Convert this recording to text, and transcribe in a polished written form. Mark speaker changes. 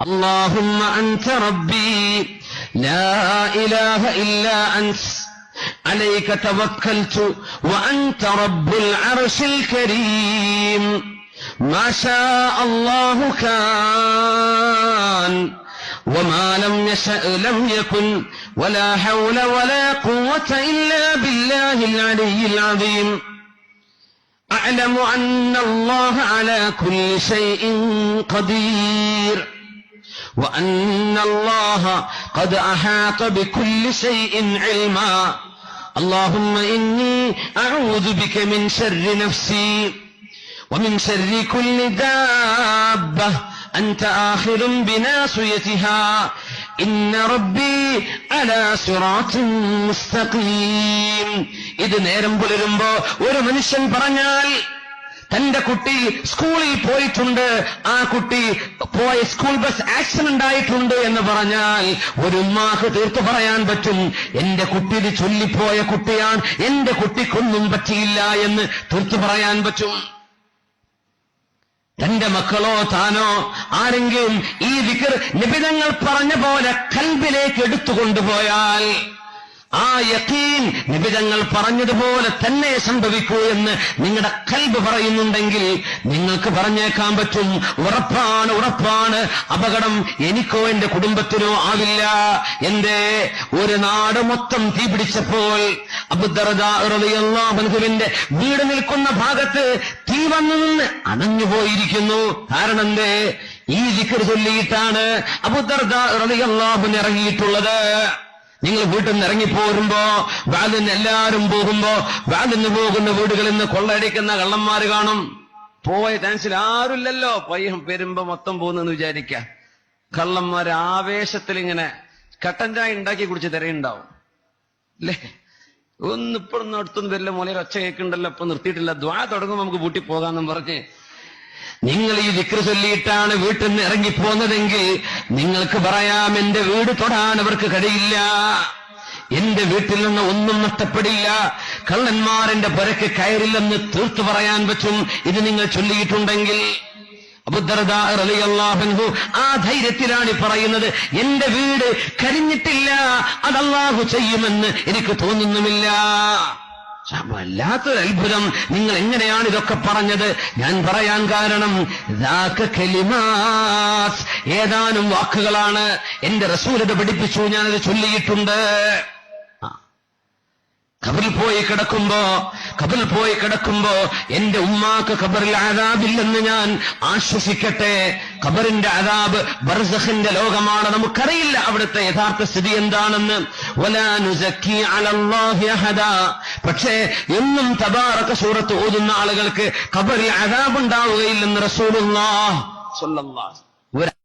Speaker 1: اللهم أنت ربي لا إله إلا أنت عليك توكلت وأنت رب العرش الكريم ما شاء الله كان وما لم يشأ لم يكن ولا حول ولا قوة إلا بالله العلي العظيم أعلم أن الله على كل شيء قدير وأن الله قد أحاط بكل شيء علما اللهم إني أعوذ بك من شر نفسي ومن شر كل دابة أنت آخذ بناصيتها إن ربي على صراط مستقيم. ഇത് നേരം പുലരുമ്പോ ഒരു മനുഷ്യൻ പറഞ്ഞാൽ തന്റെ കുട്ടി സ്കൂളിൽ പോയിട്ടുണ്ട്, ആ കുട്ടി പോയ സ്കൂൾ ബസ് ആക്സിഡന്റ് ആയിട്ടുണ്ട് എന്ന് പറഞ്ഞാൽ ഒരു ഉമ്മാക്ക് തീർത്തു പറയാൻ പറ്റും, എന്റെ കുട്ടി ഇത് ചൊല്ലിപ്പോയ കുട്ടിയാണ്, എന്റെ കുട്ടിക്കൊന്നും പറ്റിയില്ല എന്ന് തീർത്തു പറയാൻ പറ്റും. തന്റെ മക്കളോ താനോ ആരെങ്കിലും ഈ ദിക്ർ നബി തങ്ങൾ പറഞ്ഞ പോലെ ഖൽബിലേക്ക് എടുത്തുകൊണ്ടുപോയാൽ ആ യഖീൻ നബി തങ്ങൾ പറഞ്ഞതുപോലെ തന്നെ സംഭവിക്കൂ എന്ന് നിങ്ങളുടെ ഖൽബ് പറയുന്നുണ്ടെങ്കിൽ നിങ്ങൾക്ക് പറഞ്ഞേക്കാൻ പറ്റും, ഉറപ്പാണ് ഉറപ്പാണ്, അപകടം എനിക്കോ എന്റെ കുടുംബത്തിനോ ആവില്ല. എന്തേ? ഒരു നാട് മൊത്തം തീ പിടിച്ചപ്പോൾ അബൂദർദാ റളിയല്ലാഹു അൻഹുവിന്റെ വീട് നിൽക്കുന്ന ഭാഗത്ത് തീ വന്നു നിന്ന് അണഞ്ഞുപോയിരിക്കുന്നു. കാരണം എന്തേ? ഈ ദിക്ർ ചൊല്ലിയിട്ടാണ് അബൂദർദാ റളിയല്ലാഹു അൻഹു ഇറങ്ങിയിട്ടുള്ളത്. നിങ്ങൾ വീട്ടിൽ നിന്ന് ഇറങ്ങിപ്പോരുമ്പോ, വാലിന് എല്ലാവരും പോകുമ്പോ, വാലിന് പോകുന്ന വീടുകളിൽ നിന്ന് കൊള്ളയടിക്കുന്ന കള്ളന്മാര് കാണും. പോയ ചാൻസിൽ ആരുമില്ലല്ലോ, പയ്യം വരുമ്പോ മൊത്തം പോകുന്നെന്ന് വിചാരിക്കാം. കള്ളന്മാര് ആവേശത്തിൽ ഇങ്ങനെ കട്ടൻ ചായ ഉണ്ടാക്കി കുടിച്ച് തിരയുണ്ടാവും അല്ലേ? ഇപ്പോഴൊന്നും അടുത്തൊന്നും വരില്ല, മോലെ ഒച്ച കേൾക്കുന്നുണ്ടല്ലോ, ഇപ്പൊ നിർത്തിയിട്ടില്ല, ദ്വാ തുടങ്ങുമ്പോ നമുക്ക് വീട്ടിൽ പോകാമെന്നും പറഞ്ഞ് നിങ്ങൾ ഈ ദിക്ർ ചൊല്ലിയിട്ടാണ് വീട്ടിൽ നിന്ന് ഇറങ്ങിപ്പോന്നതെങ്കിൽ നിങ്ങൾക്ക് പറയാം, എന്റെ വീട് തൊടാൻ അവർക്ക് കഴിയില്ല, എന്റെ വീട്ടിൽ നിന്ന് ഒന്നും നഷ്ടപ്പെടില്ല, കള്ളന്മാരെന്റെ പുരക്ക് കയറില്ലെന്ന് തീർത്തു പറയാൻ പറ്റും ഇത് നിങ്ങൾ ചൊല്ലിയിട്ടുണ്ടെങ്കിൽ. അബൂദർദാ റളിയല്ലാഹു അൻഹു ആ ധൈര്യത്തിലാണ് പറയുന്നത്, എന്റെ വീട് കരിഞ്ഞിട്ടില്ല, അത് അല്ലാഹു ചെയ്യുമെന്ന് എനിക്ക് തോന്നുന്നുമില്ല. വല്ലാത്തൊരു അത്ഭുതം. നിങ്ങൾ എങ്ങനെയാണ് ഇതൊക്കെ പറഞ്ഞത്? ഞാൻ പറയാൻ കാരണം ഏതാനും വാക്കുകളാണ്, എന്റെ റസൂൽ ഇത് പഠിപ്പിച്ചു, ഞാനത് ചൊല്ലിയിട്ടുണ്ട്. ഖബറിൽ പോയി കിടക്കുമ്പോ എന്റെ ഉമ്മാക്ക് ഖബറിൽ അദാബില്ലെന്ന് ഞാൻ ആശ്വസിക്കട്ടെ. ഖബറിന്റെ അദാബ് ബർസഖിന്റെ ലോകമാണ്, നമുക്കറിയില്ല അവിടുത്തെ യഥാർത്ഥ സ്ഥിതി എന്താണെന്ന്. വലാ നുസക്കി അലല്ലാഹി അഹദാ. പക്ഷേ എന്നും തബാറക സൂറത്ത് ഓതുന്ന ആളുകൾക്ക് ഖബറിൽ അദാബ് ഉണ്ടാവുകയില്ലെന്ന് റസൂലുള്ളാഹി സ്വല്ലല്ലാഹു അലൈഹി വസല്ലം